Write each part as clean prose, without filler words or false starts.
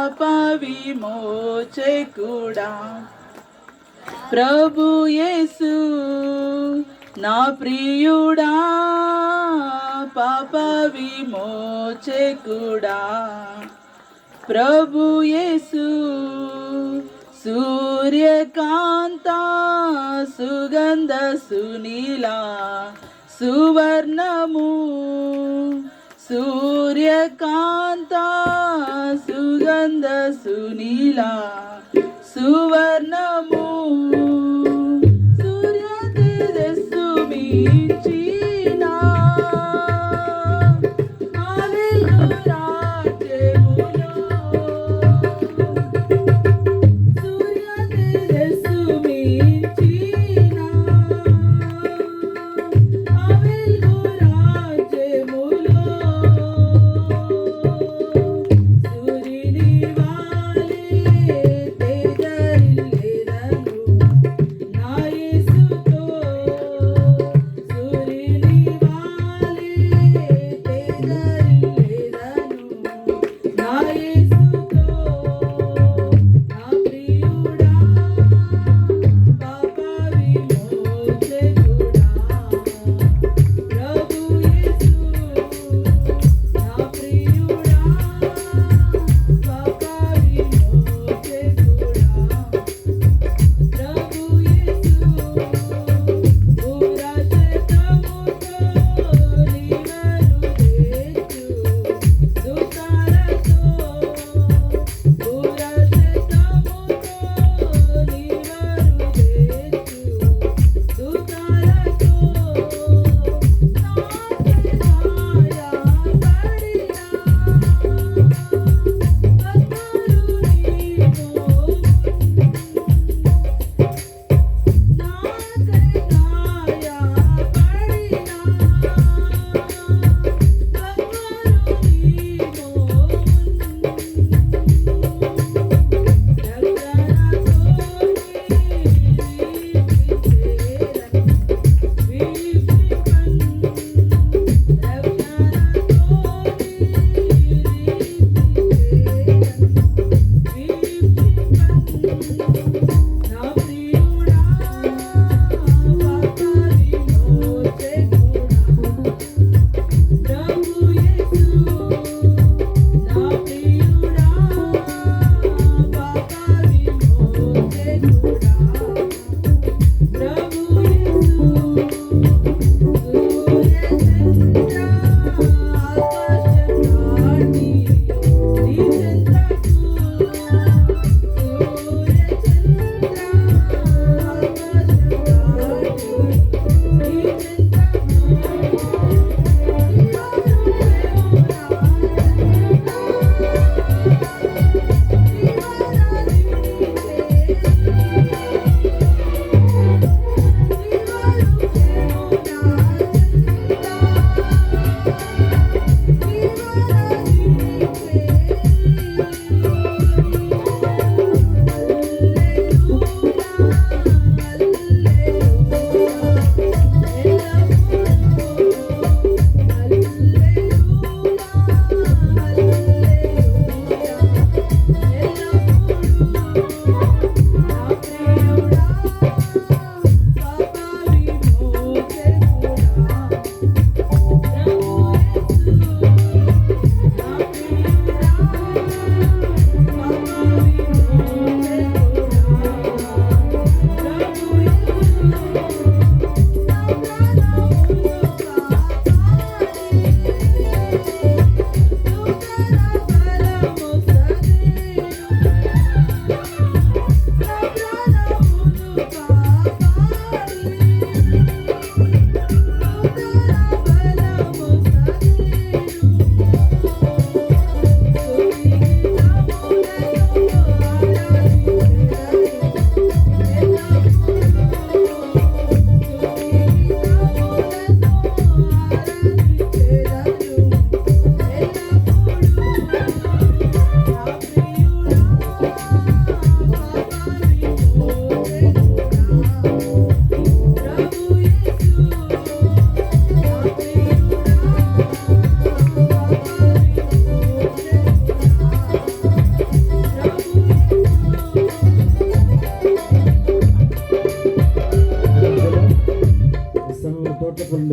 పాప విమోచకుడా. ప్రభు యేసు నా ప్రియుడా, పాప విమోచకుడా. ప్రభు యేసు సూర్యకాంత సుగంధ సునీలా సువర్ణము, సూర్యకాంత సుగంధ సునీలా సువర్ణము, సూర్య తేజస్సు మించిన హల్లెలూయా రాజ్యములో, సూర్య తేజస్సు మించిన హల్లెలూయా రాజ్యములో, సూర్యుని వాలే తేజరిల్లెదను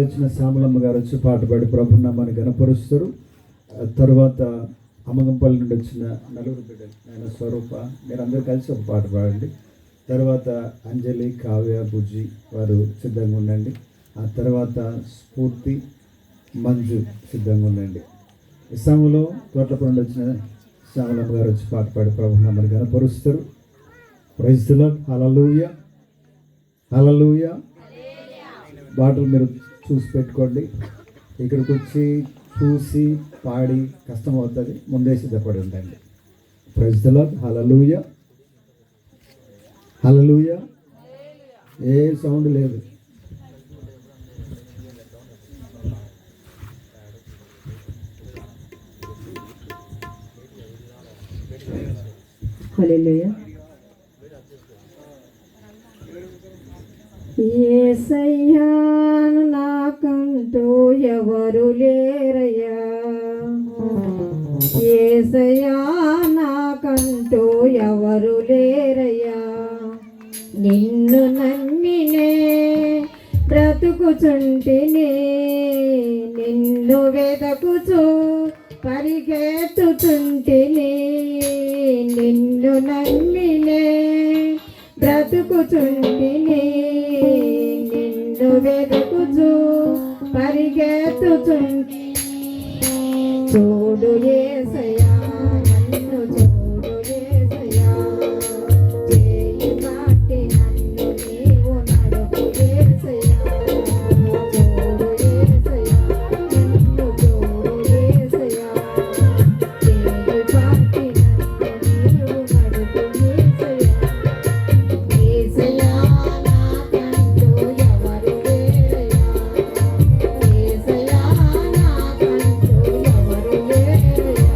వచ్చిన శ్యామలమ్మ గారు వచ్చి పాట పాడి ప్రభునామాన్ని గణపరుస్తారు. తర్వాత అమ్మగంపల్లి నుండి వచ్చిన నలుగురు బిడ్డలు ఆయన స్వరూప మీరందరూ కలిసి ఒక పాట పాడండి. తర్వాత అంజలి, కావ్య, బుజ్జి వారు సిద్ధంగా ఉండండి. ఆ తర్వాత స్ఫూర్తి, మంజు సిద్ధంగా ఉండండి. ఈ సమయంలో తోటలపూడి నుండి వచ్చిన శ్యామలమ్మ గారు వచ్చి పాట పాడి ప్రభునామాన్ని గణపరుస్తారు. Praise the lord. Hallelujah, hallelujah. బాటలు మీరు చూసి పెట్టుకోండి. ఇక్కడికి వచ్చి చూసి పాడి కష్టం అవుతుంది, ముందే సిద్ధపడి ఉండండి. Praise the lord. Hallelujah, hallelujah. ఏ సౌండ్ లేదు. హల్లెలూయా. యేసయ్యా నాకంటూ ఎవరు లేరయ్యా, యేసయ్యా నాకంటూ ఎవరు లేరయ్యా, నిన్ను నమ్మినే బ్రతుకుచుంటిని, నిన్ను వెదకుచు పరిగెత్తుచుంటిని, నిన్ను నమ్మినే బ్రతుకుచుంటిని, నిన్ను వెతుకుచు పరిగెత్తుచుంటిని. చూడు యేసయ్యా, నన్ను చూడు యేసయ్యా, చేయి పట్టి నన్ను నీవు నడుపు యేసయ్యా, చూడు యేసయ్యా, నన్ను చూడు యేసయ్యా, చేయి పట్టి నన్ను నీవు నడుపు యేసయ్యా. యేసయ్యా నాకంటూ ఎవరు లేరయ్యా, యేసయ్యా నాకంటూ ఎవరు లేరయ్యా,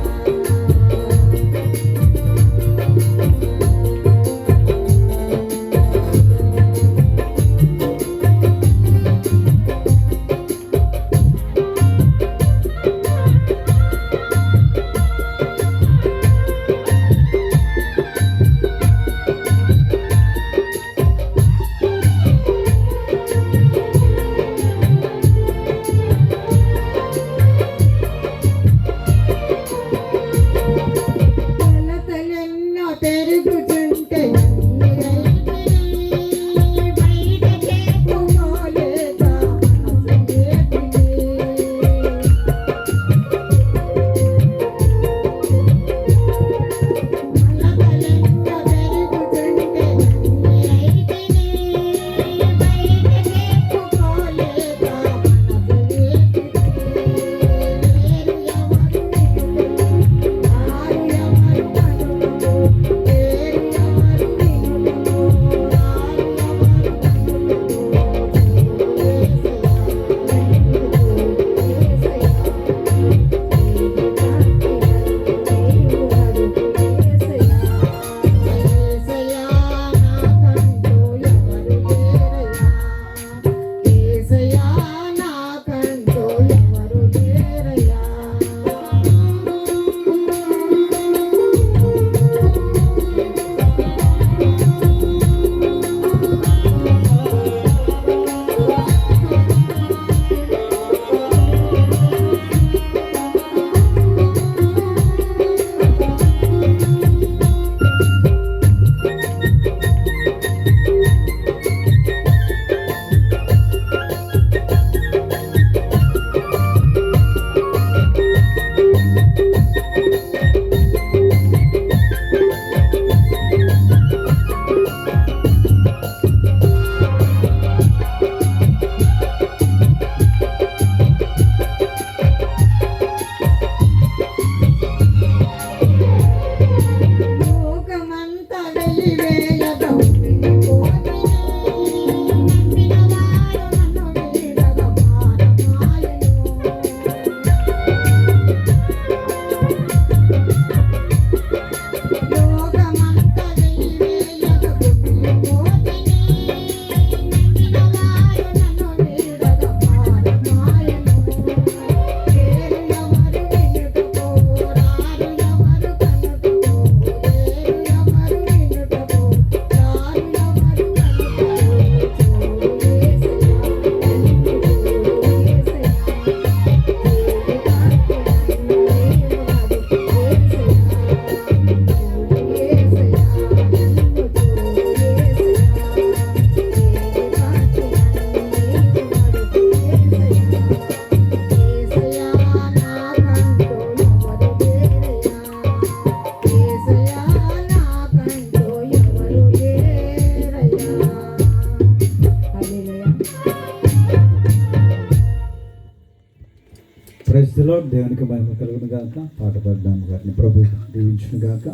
దేవునికి మహిమ కలుగును గాక. పాట పాడదాం గారిని ప్రభు దీవించును గాక.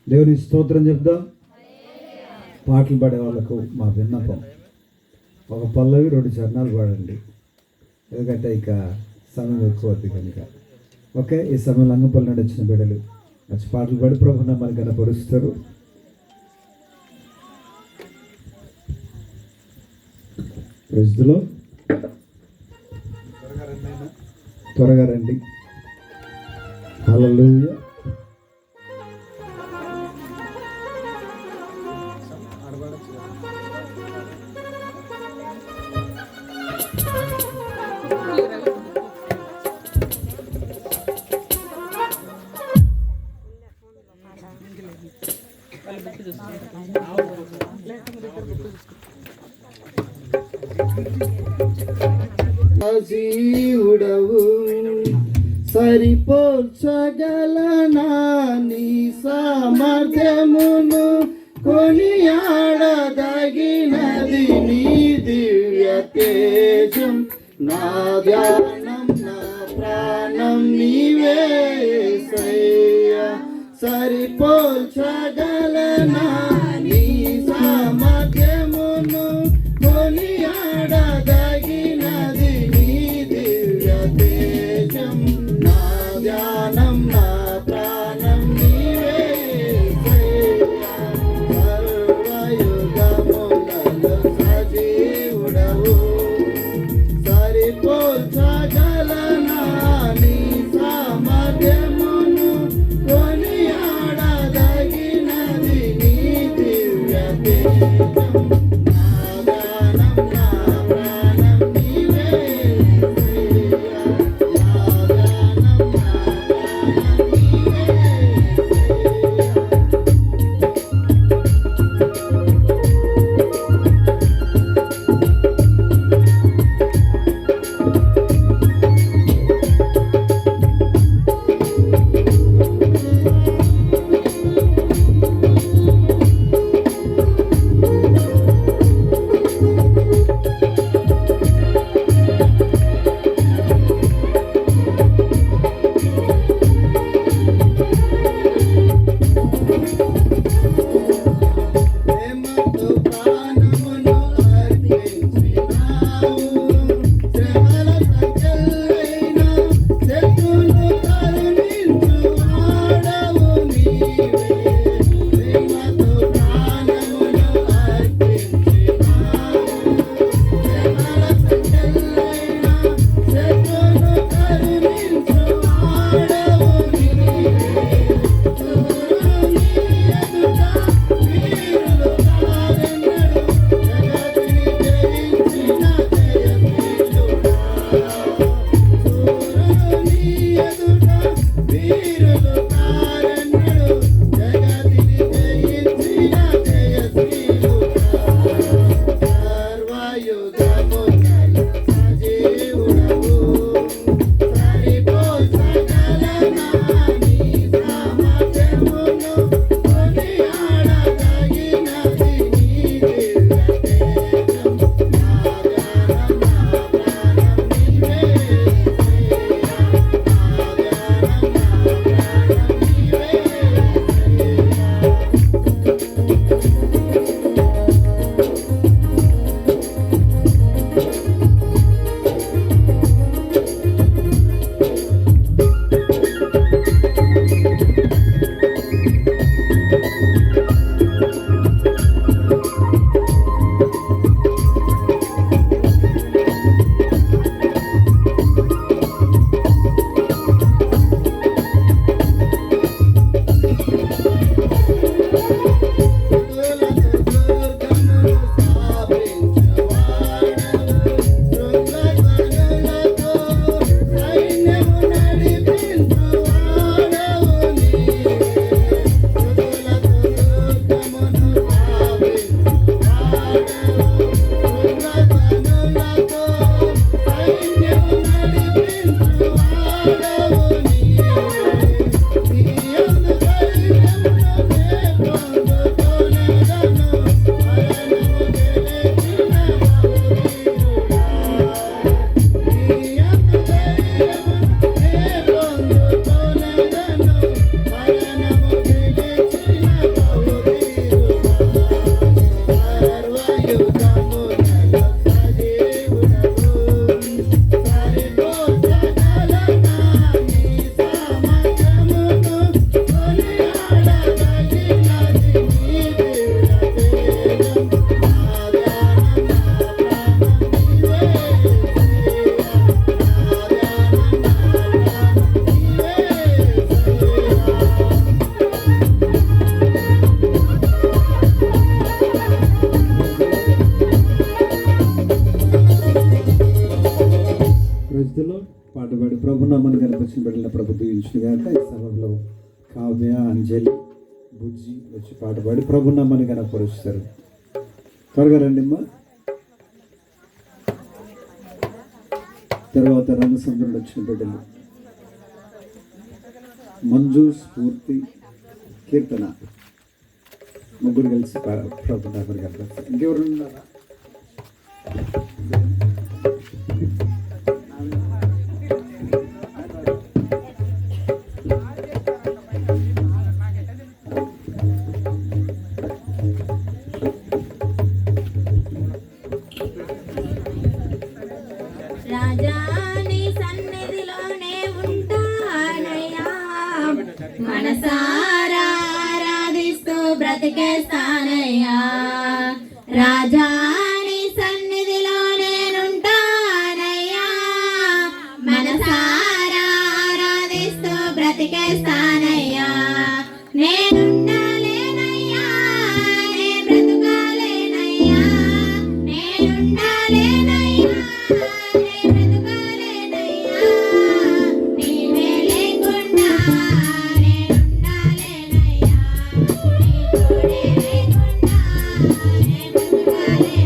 దేవుని స్తోత్రం చెప్దాం. పాటలు పాడే వాళ్ళకు మా విన్నపం, ఒక పల్లవి 2 చరణాలు పాడండి, ఎందుకంటే ఇక సమయం ఎక్కువ అవుతుంది కనుక. ఓకే, ఈ సమయంలో అంగంపల్లి నుండి వచ్చిన బిడ్డలు మంచి పాటలు పాడి ప్రభు నామాన్ని కనపరుస్తారు. ప్రజలో త్వరగా రండి. హల్లెలూయా. జీవుడవు సరిపోల్చగలనా నీ సామర్థ్యమును, కొనియాడదగినది నీ దివ్య తేజం. నా ధ్యానం నా ప్రాణం నీవే యేసయ్యా. సరిపోల్చగలనా నీ సామర్థ్యమును, కొనియాడదగినది నీ దివ్య తేజం. నా ధ్యానం నా ప్రాణం నీవే యేసయ్యా. సర్వయుగములలో సజీవుడవు సరిపోల్చగలనా నీ సామర్థ్యమును, కొనియాడదగినది నీ అంజలి బుజ్జి వచ్చి పాట పాడి ప్రభు నామాన్ని కనపరుస్తారు. త్వరగా రండి అమ్మా. తర్వాత రామచంద్రుడు వచ్చిన బిడ్డలు మంజు, స్ఫూర్తి, కీర్తన ముగ్గురు కలిసి ప్రభు నామాన్ని కనపరుస్తారు. ఇంకెవరు ఉన్నారా? రాజాని సన్నిధిలోనే ఉంటానయ్యా, మనసారా ఆరాధిస్తూ బ్రతికేస్తానయ్యా. రాజాని సన్నిధిలోనే ఉంటానయ్యా, మనసారా ఆరాధిస్తూ బ్రతికేస్తానయ్యా. నేనుండాలేనయ్యా, నే బ్రతుకాలేనయ్యా, నేనుండాలేనయ్యా, నేనుండాలేనయ్యా, నీ తోడే లేకుండా నే బ్రతుకాలేనయ్యా.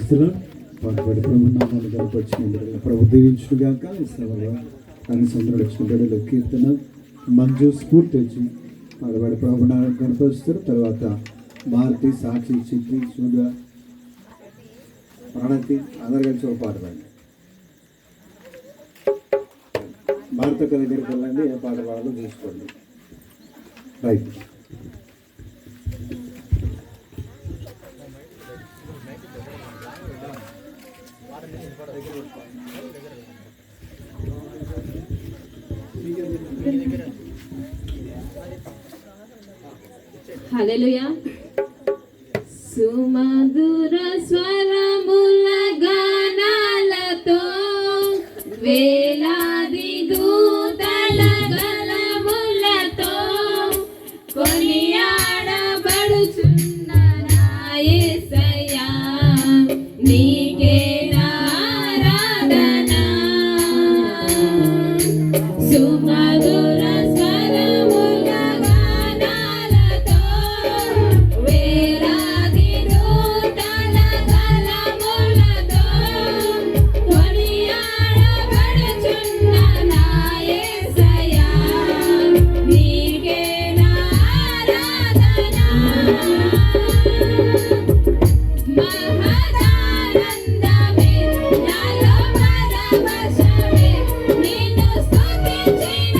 ప్రైస్తులను పాటుపడి ప్రభు నామాన్ని కనపరిచినందుకు ప్రభు దీవించుగాక. ఈ సేవలో అన్ని సందర్భంలో వచ్చిన బిడ్డలు కీర్తన మంజు స్ఫూర్తి వచ్చి పాటుపడి ప్రభు నామాన్ని కనపరుస్తారు. తర్వాత భారతి, సాక్షి, చిత్రి, సూర్య, ప్రణతి అందరు కలిసి ఒక పాట పాడండి. భారత దగ్గరికి వెళ్ళండి, ఏ పాట పాడాలో చూసుకోండి. రైట్. హల్లెలూయా. సుమధుర స్వరముల గానాలతో వేలాది దూతల గళములతో కొనియాడబడుచున్న నా యేసయ్యా, నీకే ఆరాధన. సుమధుర స్వరముల గానాలతో వేలాది దూతల గళములతో కొనియాడబడుచున్న నా యేసయ్యా, నీకే ఆరాధన. మహదానందమే నాలో పరవశమే, నిన్ను స్తుతించిన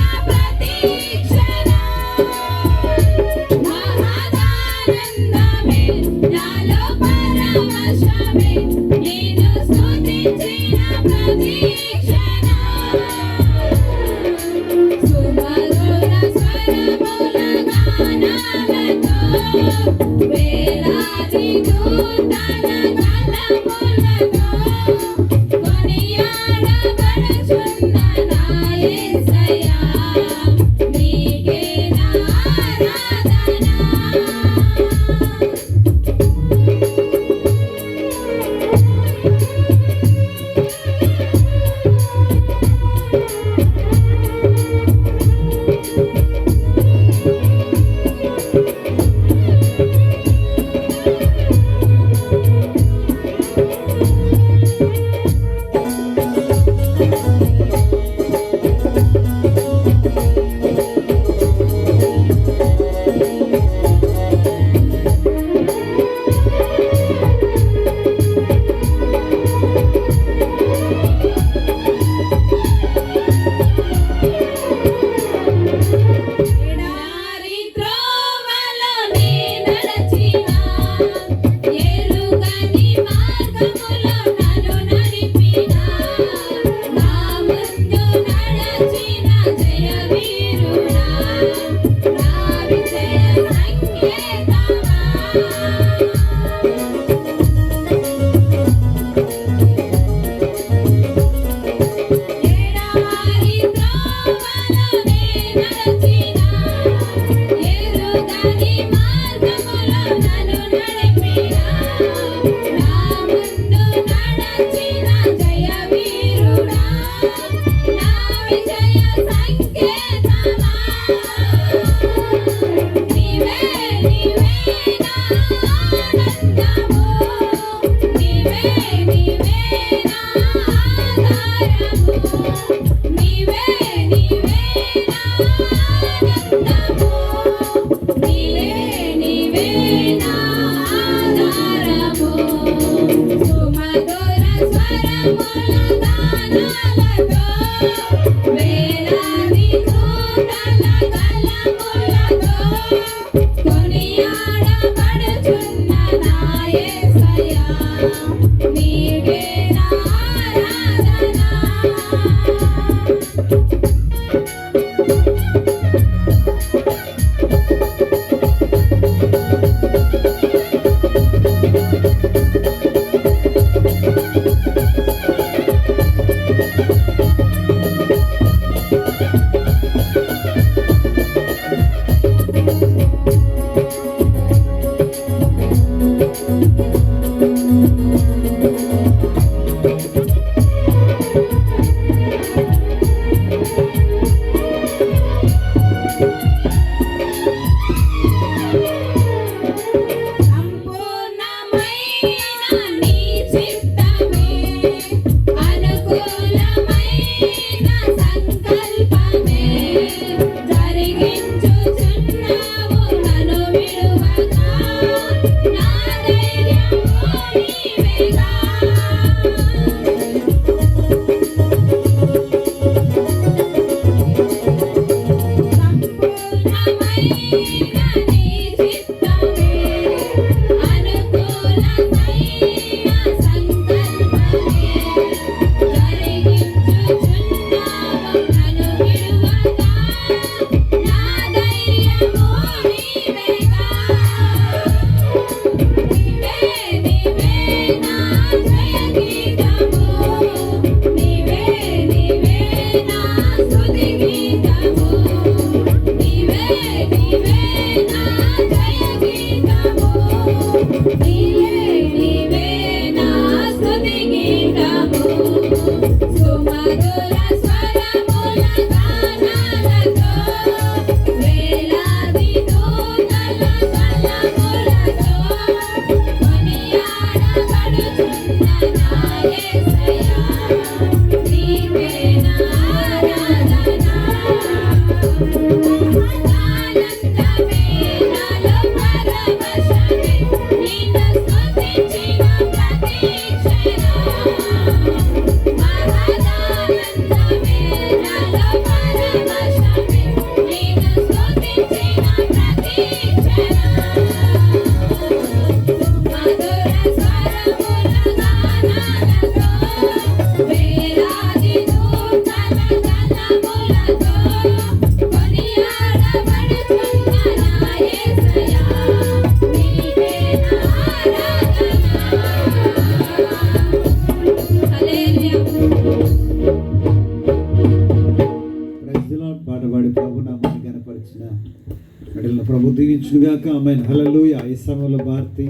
అడిగిన ప్రభు దీవించుగాక. ఆమె హల్లెలూయా. ఈ సమయంలో భారతి,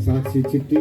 సాక్షి, చిట్టి